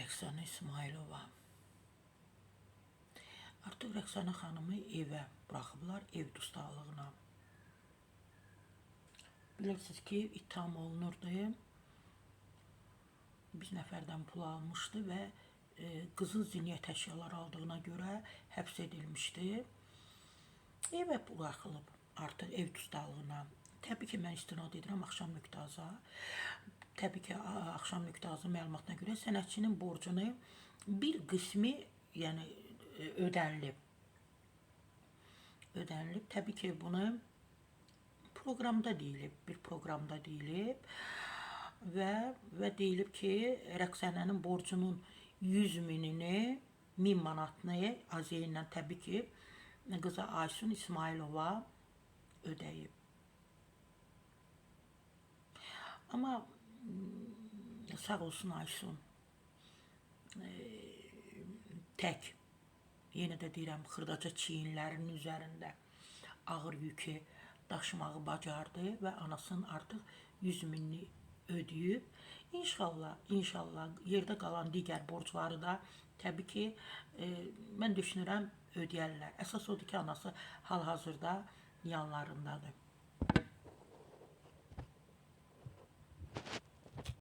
Rəqsanə İsmailova. Artıq Rəqsanə xanımı evə buraxıblar, ev dustaqlığına. Bilirsiniz ki, ittiham olunurdu. Bir nəfərdən pul almışdı və qızın ziniyyət əşyaları aldığına görə həbs edilmişdi. Evə buraxılıb artıq ev dustaqlığına. Təbii ki, mən istinad edirəm Axşam.az-a. Təbii ki, Axşam.az-ın məlumatına görə sənətçinin borcunu bir qismi, yəni ödənilib. Təbii ki, bunu proqramda deyilib, bir proqramda deyilib və deyilib ki, Rəqsanənin borcunun 100 minini, 1000 manatını Aziyə ilə təbii ki, qıza Aysun İsmailova ödəyib. Amma sağ olsun Aysun, tək, yenə də deyirəm, xırdaca çiyinlərinin üzərində ağır yükü daşımağı bacardı və anasının artıq 100 minini ödəyib. İnşallah yerdə qalan digər borcları da təbii ki, mən düşünürəm ödəyərlər. Əsas odur ki, anası hal-hazırda yanlarındadır.